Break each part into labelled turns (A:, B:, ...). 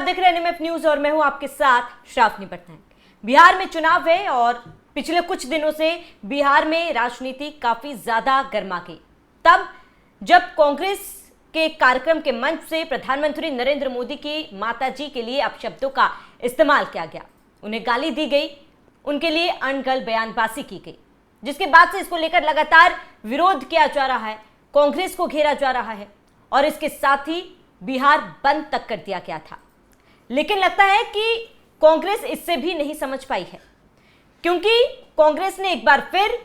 A: देख रहे हैं एनएमएफ न्यूज और मैं हूं आपके साथ श्रावणी पटनायक। बिहार में चुनाव है और पिछले कुछ दिनों से बिहार में राजनीति काफी ज्यादा गर्मा गई। तब जब कांग्रेस के कार्यक्रम के मंच से प्रधानमंत्री नरेंद्र मोदी की माताजी के लिए अपशब्दों का इस्तेमाल किया गया, उन्हें गाली दी गई, उनके लिए अनगढ़ बयानबाजी की गई, जिसके बाद से इसको लेकर लगातार विरोध किया जा रहा है, कांग्रेस को घेरा जा रहा है और इसके साथ ही बिहार बंद तक कर दिया गया था। लेकिन लगता है कि कांग्रेस इससे भी नहीं समझ पाई है, क्योंकि कांग्रेस ने एक बार फिर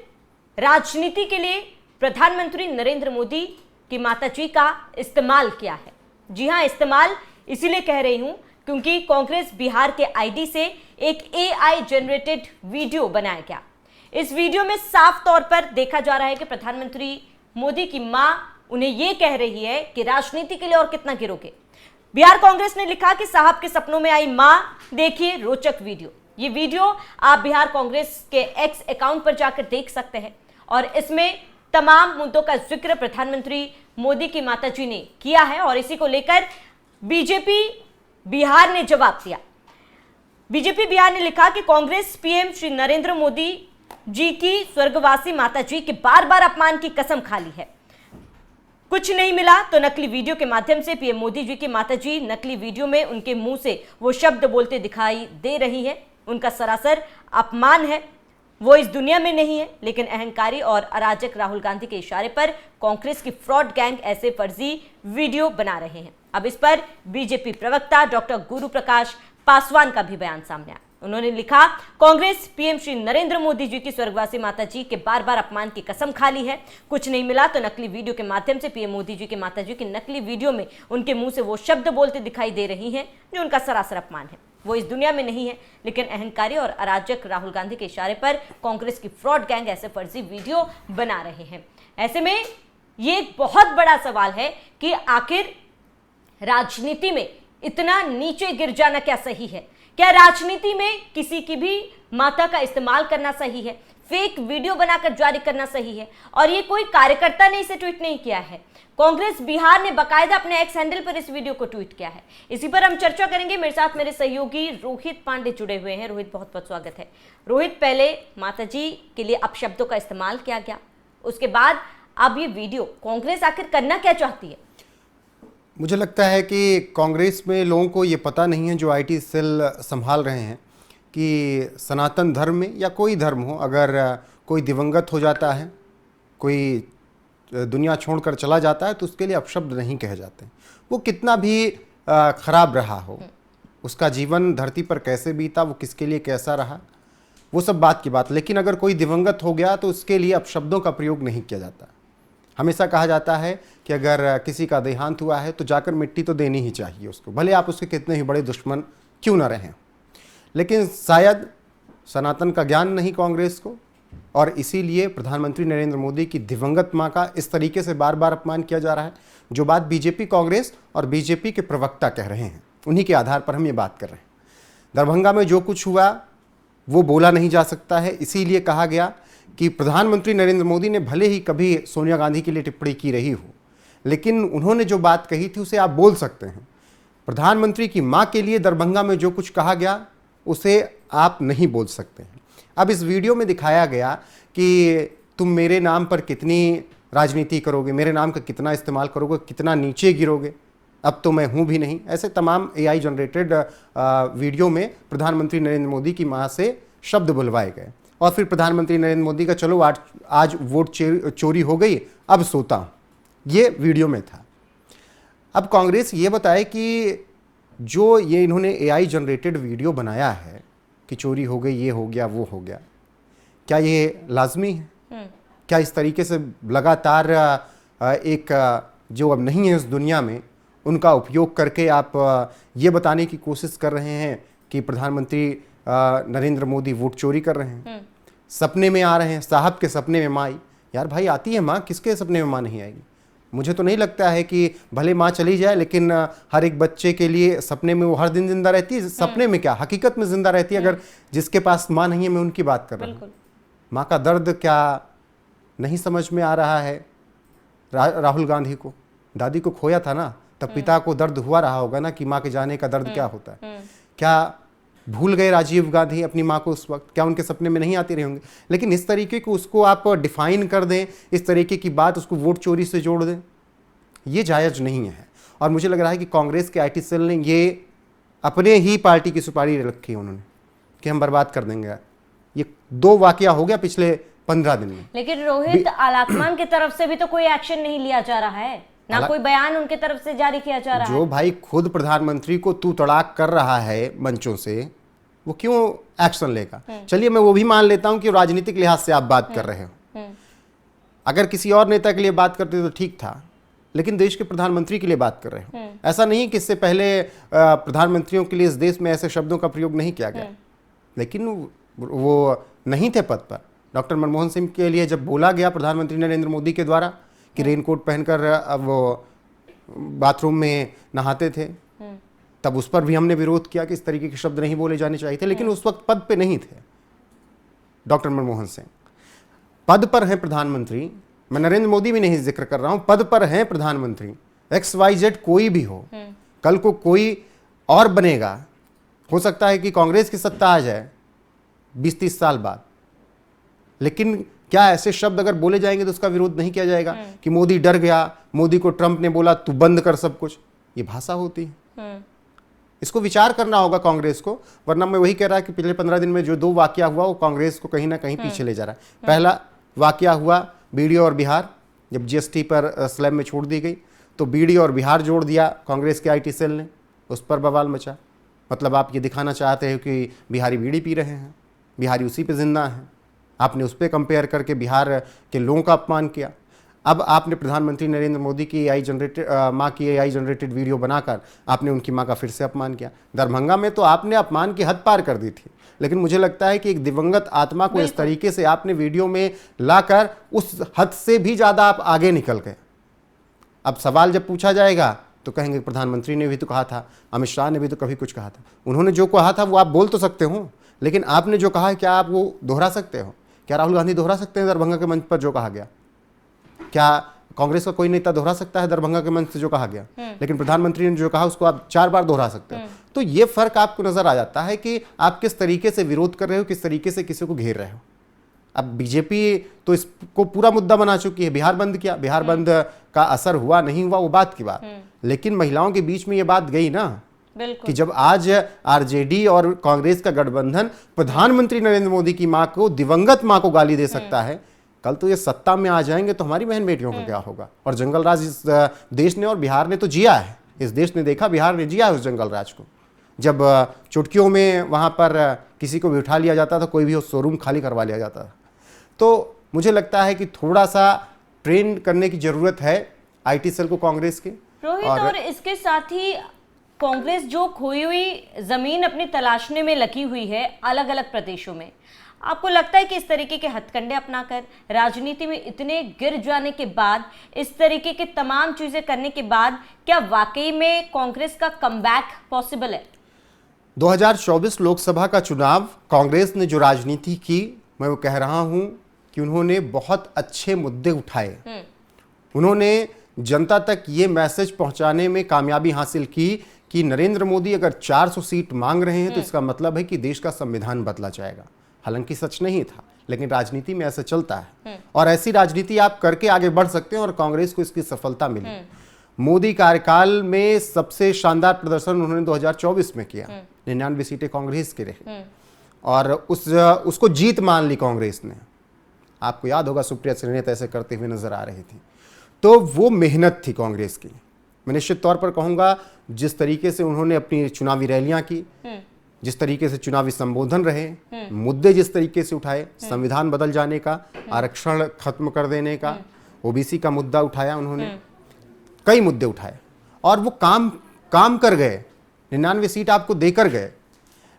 A: राजनीति के लिए प्रधानमंत्री नरेंद्र मोदी की माताजी का इस्तेमाल किया है। जी हां, इस्तेमाल इसीलिए कह रही हूं क्योंकि कांग्रेस बिहार के आईडी से एक एआई जनरेटेड वीडियो बनाया गया। इस वीडियो में साफ तौर पर देखा जा रहा है कि प्रधानमंत्री मोदी की मां उन्हें यह कह रही है कि राजनीति के लिए और कितना गिरोगे। बिहार कांग्रेस ने लिखा कि साहब के सपनों में आई मां, देखिए रोचक वीडियो। ये वीडियो आप बिहार कांग्रेस के एक्स अकाउंट पर जाकर देख सकते हैं और इसमें तमाम मुद्दों का जिक्र प्रधानमंत्री मोदी की माताजी ने किया है और इसी को लेकर बीजेपी बिहार ने जवाब दिया। बीजेपी बिहार ने लिखा कि कांग्रेस पीएम श्री नरेंद्र मोदी जी की स्वर्गवासी माताजी के बार बार अपमान की कसम खा ली है। कुछ नहीं मिला तो नकली वीडियो के माध्यम से पीएम मोदी जी की माताजी नकली वीडियो में उनके मुंह से वो शब्द बोलते दिखाई दे रही है। उनका सरासर अपमान है। वो इस दुनिया में नहीं है, लेकिन अहंकारी और अराजक राहुल गांधी के इशारे पर कांग्रेस की फ्रॉड गैंग ऐसे फर्जी वीडियो बना रहे हैं। अब इस पर बीजेपी प्रवक्ता डॉक्टर गुरु प्रकाश पासवान का भी बयान सामने आया। उन्होंने लिखा, कांग्रेस पीएम श्री नरेंद्र मोदी जी की स्वर्गवासी माताजी के बार बार अपमान की कसम खा ली है। कुछ नहीं मिला तो नकली वीडियो के माध्यम से पीएम मोदी जी की माताजी की नकली वीडियो में उनके मुंह से वो शब्द बोलते दिखाई दे रही हैं जो उनका सरासर अपमान है। वो इस दुनिया में नहीं है, लेकिन अहंकारी और अराजक राहुल गांधी के इशारे पर कांग्रेस की फ्रॉड गैंग ऐसे फर्जी वीडियो बना रहे हैं। ऐसे में ये एक बहुत बड़ा सवाल है कि आखिर राजनीति में इतना नीचे गिर जाना क्या सही है? क्या राजनीति में किसी की भी माता का इस्तेमाल करना सही है? फेक वीडियो बनाकर जारी करना सही है? और ये कोई कार्यकर्ता ने इसे ट्वीट नहीं किया है, कांग्रेस बिहार ने बकायदा अपने एक्स हैंडल पर इस वीडियो को ट्वीट किया है। इसी पर हम चर्चा करेंगे। मेरे साथ मेरे सहयोगी रोहित पांडे जुड़े हुए हैं। रोहित, बहुत बहुत स्वागत है। रोहित, पहले माताजी के लिए अपशब्दों का इस्तेमाल किया गया, उसके बाद अब ये वीडियो, कांग्रेस आखिर करना क्या चाहती है?
B: मुझे लगता है कि कांग्रेस में लोगों को ये पता नहीं है, जो आईटी सेल संभाल रहे हैं, कि सनातन धर्म में या कोई धर्म हो, अगर कोई दिवंगत हो जाता है, कोई दुनिया छोड़कर चला जाता है, तो उसके लिए अपशब्द नहीं कहे जाते। वो कितना भी खराब रहा हो, उसका जीवन धरती पर कैसे बीता, वो किसके लिए कैसा रहा, वो सब बात की बात। लेकिन अगर कोई दिवंगत हो गया तो उसके लिए अपशब्दों का प्रयोग नहीं किया जाता। हमेशा कहा जाता है कि अगर किसी का देहांत हुआ है तो जाकर मिट्टी तो देनी ही चाहिए उसको, भले आप उसके कितने ही बड़े दुश्मन क्यों ना रहें। लेकिन शायद सनातन का ज्ञान नहीं कांग्रेस को, और इसीलिए प्रधानमंत्री नरेंद्र मोदी की दिवंगत मां का इस तरीके से बार बार अपमान किया जा रहा है। जो बात बीजेपी, कांग्रेस और बीजेपी के प्रवक्ता कह रहे हैं, उन्हीं के आधार पर हम ये बात कर रहे हैं। दरभंगा में जो कुछ हुआ वो बोला नहीं जा सकता है, इसीलिए कहा गया कि प्रधानमंत्री नरेंद्र मोदी ने भले ही कभी सोनिया गांधी के लिए टिप्पणी की रही हो, लेकिन उन्होंने जो बात कही थी उसे आप बोल सकते हैं। प्रधानमंत्री की मां के लिए दरभंगा में जो कुछ कहा गया उसे आप नहीं बोल सकते हैं। अब इस वीडियो में दिखाया गया कि तुम मेरे नाम पर कितनी राजनीति करोगे, मेरे नाम का कितना इस्तेमाल करोगे, कितना नीचे गिरोगे, अब तो मैं हूं भी नहीं। ऐसे तमाम एआई जनरेटेड वीडियो में प्रधानमंत्री नरेंद्र मोदी की मां से शब्द बुलवाए गए और फिर प्रधानमंत्री नरेंद्र मोदी का चलो आज वोट चोरी हो गई, अब सोता हूँ, ये वीडियो में था। अब कांग्रेस ये बताए कि जो ये इन्होंने एआई जनरेटेड वीडियो बनाया है कि चोरी हो गई, ये हो गया, वो हो गया, क्या ये लाजमी है? क्या इस तरीके से लगातार एक जो अब नहीं है इस दुनिया में, उनका उपयोग करके आप ये बताने की कोशिश कर रहे हैं कि प्रधानमंत्री नरेंद्र मोदी वोट चोरी कर रहे हैं? सपने में आ रहे हैं, साहब के सपने में माँ आई। यार भाई, आती है माँ, किसके सपने में माँ नहीं आएगी? मुझे तो नहीं लगता है कि भले माँ चली जाए, लेकिन हर एक बच्चे के लिए सपने में वो हर दिन जिंदा रहती है। सपने में क्या, हकीकत में जिंदा रहती है। अगर जिसके पास माँ नहीं है, मैं उनकी बात कर रहा हूँ। माँ का दर्द क्या नहीं समझ में आ रहा है राहुल गांधी को? दादी को खोया था ना, तब पिता को दर्द हुआ रहा होगा ना कि माँ के जाने का दर्द क्या होता है। क्या भूल गए राजीव गांधी अपनी माँ को उस वक्त? क्या उनके सपने में नहीं आते रहे होंगे? लेकिन इस तरीके को उसको आप डिफाइन कर दें, इस तरीके की बात उसको वोट चोरी से जोड़ दें, ये जायज़ नहीं है। और मुझे लग रहा है कि कांग्रेस के आईटी सेल ने ये अपने ही पार्टी की सुपारी रखी है उन्होंने कि हम बर्बाद कर देंगे। ये 2 वाकया हो गया पिछले 15 दिन में।
A: लेकिन रोहित, आलाकमान की तरफ से भी तो कोई एक्शन नहीं लिया जा रहा है, ना कोई बयान उनके तरफ से जारी किया जा रहा है।
B: जो भाई खुद प्रधानमंत्री को तू तड़ाक कर रहा है मंचों से, वो क्यों एक्शन लेगा? चलिए मैं वो भी मान लेता हूं कि राजनीतिक लिहाज से आप बात कर रहे हो। अगर किसी और नेता के लिए बात करते तो ठीक था, लेकिन देश के प्रधानमंत्री के लिए बात कर रहे हो। ऐसा नहीं कि इससे पहले प्रधानमंत्रियों के लिए इस देश में ऐसे शब्दों का प्रयोग नहीं किया गया, लेकिन वो नहीं थे पद पर। डॉक्टर मनमोहन सिंह के लिए जब बोला गया प्रधानमंत्री नरेंद्र मोदी के द्वारा कि रेनकोट पहनकर अब वो बाथरूम में नहाते थे, तब उस पर भी हमने विरोध किया कि इस तरीके के शब्द नहीं बोले जाने चाहिए थे। लेकिन उस वक्त पद पे नहीं थे डॉक्टर मनमोहन सिंह। पद पर हैं प्रधानमंत्री, मैं नरेंद्र मोदी भी नहीं जिक्र कर रहा हूं, पद पर हैं प्रधानमंत्री, XYZ कोई भी हो, कल को कोई और बनेगा, हो सकता है कि कांग्रेस की सत्ता आ जाए 20-30 साल बाद, लेकिन क्या ऐसे शब्द अगर बोले जाएंगे तो उसका विरोध नहीं किया जाएगा कि मोदी डर गया, मोदी को ट्रंप ने बोला तू बंद कर सब कुछ? ये भाषा होती है। इसको विचार करना होगा कांग्रेस को, वरना मैं वही कह रहा कि पिछले 15 दिन में जो 2 वाकया हुआ वो कांग्रेस को कहीं ना कहीं पीछे ले जा रहा है। पहला वाकया हुआ बीडीओ और बिहार, जब जीएसटी पर स्लैब में छूट दी गई तो बीडीओ और बिहार जोड़ दिया कांग्रेस के आईटी सेल ने, उस पर बवाल मचा। मतलब आप ये दिखाना चाहते हो कि बिहारी बीड़ी पी रहे हैं, बिहारी उसी पे जिंदा हैं, आपने उस पर कंपेयर करके बिहार के लोगों का अपमान किया। अब आपने प्रधानमंत्री नरेंद्र मोदी की माँ की AI जनरेटेड वीडियो बनाकर आपने उनकी माँ का फिर से अपमान किया। दरभंगा में तो आपने अपमान की हद पार कर दी थी, लेकिन मुझे लगता है कि एक दिवंगत आत्मा को इस तरीके से आपने वीडियो में लाकर उस हद से भी ज़्यादा आप आगे निकल गए। अब सवाल जब पूछा जाएगा तो कहेंगे प्रधानमंत्री ने भी तो कहा था, अमित शाह ने भी तो कभी कुछ कहा था। उन्होंने जो कहा था वो आप बोल तो सकते हो, लेकिन आपने जो कहा है क्या आप वो दोहरा सकते हो? क्या राहुल गांधी दोहरा सकते हैं दरभंगा के मंच पर जो कहा गया? क्या कांग्रेस का कोई नेता दोहरा सकता है दरभंगा के मंच से जो कहा गया? लेकिन प्रधानमंत्री ने जो कहा उसको आप 4 बार दोहरा सकते हो। तो ये फर्क आपको नजर आ जाता है कि आप किस तरीके से विरोध कर रहे हो, किस तरीके से किसी को घेर रहे हो। अब बीजेपी तो इसको पूरा मुद्दा बना चुकी है। बिहार बंद किया, बिहार बंद का असर हुआ नहीं हुआ वो बात की बात, लेकिन महिलाओं के बीच में ये बात गई ना कि जब आज आरजेडी और कांग्रेस का गठबंधन प्रधानमंत्री नरेंद्र मोदी की मां को, दिवंगत मां को गाली दे सकता है, कल तो ये सत्ता में आ जाएंगे तो हमारी बहन बेटियों का क्या होगा? और जंगल राज इस देश ने और बिहार ने तो जिया है, इस देश ने देखा, बिहार ने जिया है उस जंगल राज को। जब चुटकियों में वहां पर किसी को भी उठा लिया जाता था, कोई भी शोरूम खाली करवा लिया जाता था। तो मुझे लगता है कि थोड़ा सा ट्रेन करने की जरूरत है आईटी सेल को कांग्रेस के।
A: रोहित, और इसके साथ ही कांग्रेस जो खोई हुई जमीन अपनी तलाशने में लगी हुई है अलग अलग प्रदेशों में, आपको लगता है कि इस तरीके के हथकंडे अपनाकर राजनीति में इतने गिर जाने के बाद, इस तरीके के तमाम चीजें करने के बाद, क्या वाकई में कांग्रेस का कमबैक पॉसिबल है?
B: 2024 लोकसभा का चुनाव कांग्रेस ने जो राजनीति की, मैं वो कह रहा हूं कि उन्होंने बहुत अच्छे मुद्दे उठाए। उन्होंने जनता तक ये मैसेज पहुंचाने में कामयाबी हासिल की कि नरेंद्र मोदी अगर 400 सीट मांग रहे हैं तो इसका मतलब है कि देश का संविधान बदला जाएगा। हालांकि सच नहीं था, लेकिन राजनीति में ऐसा चलता है और ऐसी राजनीति आप करके आगे बढ़ सकते हैं और कांग्रेस को इसकी सफलता मिली। मोदी कार्यकाल में सबसे शानदार प्रदर्शन उन्होंने 2024 में किया, 99 सीटें कांग्रेस की रही और उसको जीत मान ली कांग्रेस ने। आपको याद होगा सुप्रिया श्रीनेत ऐसे करते हुए नजर आ रही थी। तो वो मेहनत थी कांग्रेस की। मैं निश्चित तौर पर कहूंगा जिस तरीके से उन्होंने अपनी चुनावी रैलियां की, जिस तरीके से चुनावी संबोधन रहे, मुद्दे जिस तरीके से उठाए, संविधान बदल जाने का, आरक्षण खत्म कर देने का, ओबीसी का मुद्दा उठाया उन्होंने, कई मुद्दे उठाए और वो काम कर गए। 99 सीट आपको देकर गए।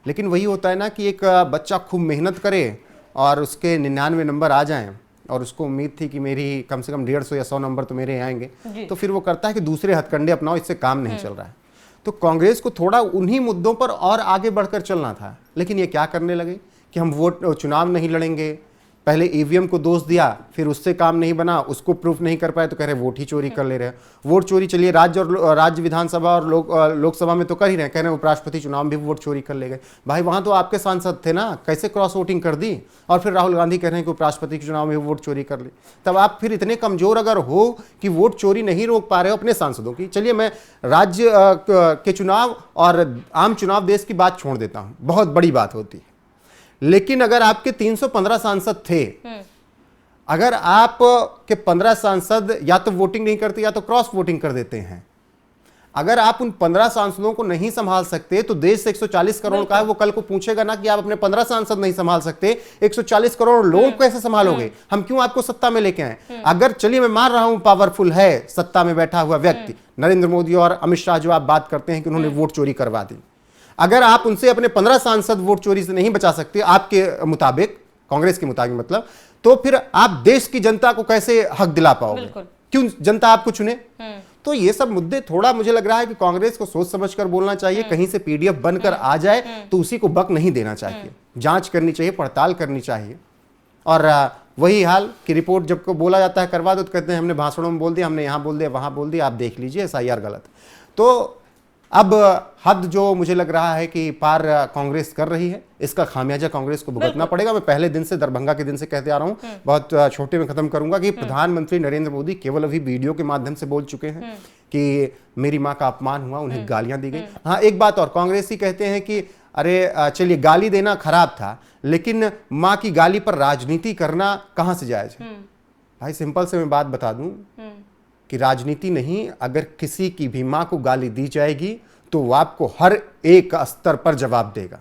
B: लेकिन वही होता है ना कि एक बच्चा खूब मेहनत करे और उसके 99 नंबर आ जाएं और उसको उम्मीद थी कि मेरी कम से कम 150 या 100 नंबर तो मेरे आएंगे, तो फिर वो करता है कि दूसरे हथकंडे अपनाओ, इससे काम नहीं चल रहा है। तो कांग्रेस को थोड़ा उन्हीं मुद्दों पर और आगे बढ़कर चलना था, लेकिन ये क्या करने लगे कि हम चुनाव नहीं लड़ेंगे, पहले ईवीएम को दोष दिया, फिर उससे काम नहीं बना, उसको प्रूफ नहीं कर पाए तो कह रहे वोट ही चोरी कर ले रहे हैं। वोट चोरी चलिए राज्य विधानसभा और लोकसभा में तो कर ही रहे हैं, कह रहे हैं उपराष्ट्रपति चुनाव में भी वोट चोरी कर ले गए। भाई वहां तो आपके सांसद थे ना, कैसे क्रॉस वोटिंग कर दी? और फिर राहुल गांधी कह रहे हैं कि उपराष्ट्रपति के चुनाव में वोट चोरी कर ली। तब आप फिर इतने कमजोर अगर हो कि वोट चोरी नहीं रोक पा रहे हो अपने सांसदों की, चलिए मैं राज्य के चुनाव और आम चुनाव देश की बात छोड़ देता हूं, बहुत बड़ी बात होती है। लेकिन अगर आपके 315 सांसद थे, अगर आप के 15 सांसद या तो वोटिंग नहीं करते या तो क्रॉस वोटिंग कर देते हैं, अगर आप उन 15 सांसदों को नहीं संभाल सकते तो देश 140 करोड़ का है, वो कल को पूछेगा ना कि आप अपने 15 सांसद नहीं संभाल सकते, 140 करोड़ लोग कैसे संभालोगे? हम क्यों आपको सत्ता में लेके आए? अगर चलिए मैं मान रहा हूं पावरफुल है सत्ता में बैठा हुआ व्यक्ति, नरेंद्र मोदी और अमित शाह जो आप बात करते हैं कि उन्होंने वोट चोरी करवा दी, अगर आप उनसे अपने 15 सांसद वोट चोरी से नहीं बचा सकते आपके मुताबिक, कांग्रेस के मुताबिक मतलब, तो फिर आप देश की जनता को कैसे हक दिला पाओगे? क्यों जनता आपको चुने? तो ये सब मुद्दे थोड़ा मुझे लग रहा है कि कांग्रेस को सोच समझकर बोलना चाहिए। कहीं से पीडीएफ बनकर आ जाए तो उसी को बक नहीं देना चाहिए, जांच करनी चाहिए, पड़ताल करनी चाहिए। और वही हाल कि रिपोर्ट जब को बोला जाता है करवा दो तो कहते हैं हमने भाषणों में बोल दिया, हमने यहां बोल दिया, वहां बोल दिया, आप देख लीजिए एसआईआर गलत। तो अब हद जो मुझे लग रहा है कि पार कांग्रेस कर रही है, इसका खामियाजा कांग्रेस को भुगतना पड़ेगा। मैं पहले दिन से, दरभंगा के दिन से कहते आ रहा हूं, बहुत छोटे में खत्म करूंगा कि प्रधानमंत्री नरेंद्र मोदी केवल अभी वीडियो के माध्यम से बोल चुके हैं कि मेरी मां का अपमान हुआ, उन्हें गालियां दी गई। हाँ, एक बात और, कांग्रेसी कहते हैं कि अरे चलिए गाली देना खराब था, लेकिन मां की गाली पर राजनीति करना कहां से जायज है? भाई सिंपल से मैं बात बता दूं कि राजनीति नहीं, अगर किसी की भी मां को गाली दी जाएगी तो वो आपको हर एक स्तर पर जवाब देगा।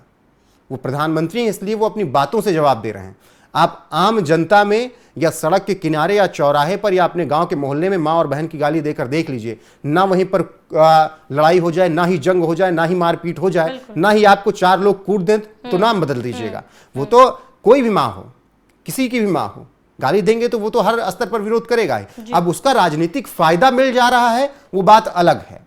B: वो प्रधानमंत्री हैं इसलिए वो अपनी बातों से जवाब दे रहे हैं। आप आम जनता में या सड़क के किनारे या चौराहे पर या अपने गांव के मोहल्ले में मां और बहन की गाली देकर देख लीजिए, ना वहीं पर लड़ाई हो जाए, ना ही जंग हो जाए, ना ही मारपीट हो जाए, ना ही आपको 4 लोग कूट दें तो नाम बदल दीजिएगा। वो तो कोई भी मां हो, किसी की भी मां हो, गाली देंगे तो वो तो हर स्तर पर विरोध करेगा ही। अब उसका राजनीतिक फायदा मिल जा रहा है, वो बात अलग है।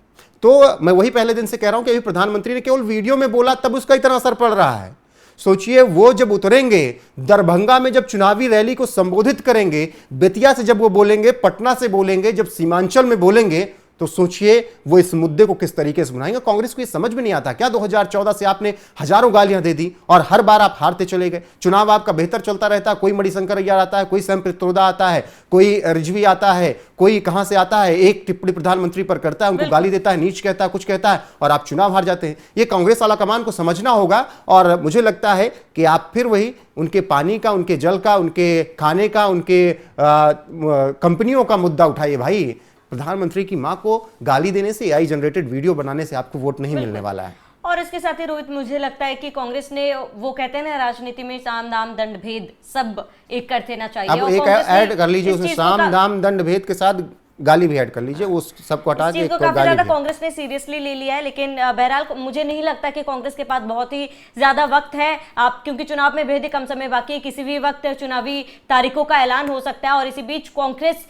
B: तो मैं वही पहले दिन से कह रहा हूं कि अभी प्रधानमंत्री ने केवल वीडियो में बोला तब उसका इतना असर पड़ रहा है। सोचिए वो जब उतरेंगे दरभंगा में, जब चुनावी रैली को संबोधित करेंगे, बेतिया से जब वो बोलेंगे, पटना से बोलेंगे, जब सीमांचल में बोलेंगे, तो सोचिए वो इस मुद्दे को किस तरीके से बनाएंगे। कांग्रेस को ये समझ में नहीं आता क्या 2014 से आपने हजारों गालियां दे दी और हर बार आप हारते चले गए। चुनाव आपका बेहतर चलता रहता है, कोई मणिशंकर अय्यर आता है, कोई सैम पित्रोदा आता है, कोई रिजवी आता है, कोई कहां से आता है, एक टिप्पणी प्रधानमंत्री पर करता है, उनको गाली देता है, नीच कहता है, कुछ कहता है, और आप चुनाव हार जाते हैं। ये कांग्रेस वाला कमान को समझना होगा। और मुझे लगता है कि आप फिर वही उनके पानी का, उनके जल का, उनके खाने का, उनके कंपनियों का मुद्दा उठाइए। भाई प्रधानमंत्री की मां को गाली देने से, एआई जनरेटेड वीडियो बनाने से आपको वोट नहीं मिलने वाला है।
A: और इसके साथ ही रोहित, मुझे लगता है कि कांग्रेस ने, वो कहते हैं ना राजनीति में साम दाम दंड भेद सब एक कर देना चाहिए।
B: अब एक ऐड कर लीजिए उसमें, साम दाम दंड भेद के साथ गाली भी ऐड कर लीजिए, वो सबको हटा के
A: काफी ज्यादा कांग्रेस ने सीरियसली ले लिया है। लेकिन बहरहाल मुझे नहीं लगता कि कांग्रेस के पास बहुत ही ज्यादा वक्त है, आप क्योंकि चुनाव में बेहद ही कम समय बाकी है, किसी भी वक्त चुनावी तारीखों का ऐलान हो सकता है। और इसी बीच कांग्रेस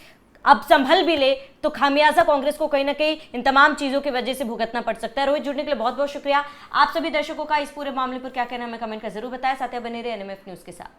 A: अब संभल भी ले तो खामियाजा कांग्रेस को कहीं ना कहीं इन तमाम चीजों की वजह से भुगतना पड़ सकता है। रोहित, जुड़ने के लिए बहुत बहुत शुक्रिया। आप सभी दर्शकों का इस पूरे मामले पर क्या कहना है हमें कमेंट कर जरूर बताएं। साथ ही बने रहे एनएमएफ न्यूज के साथ।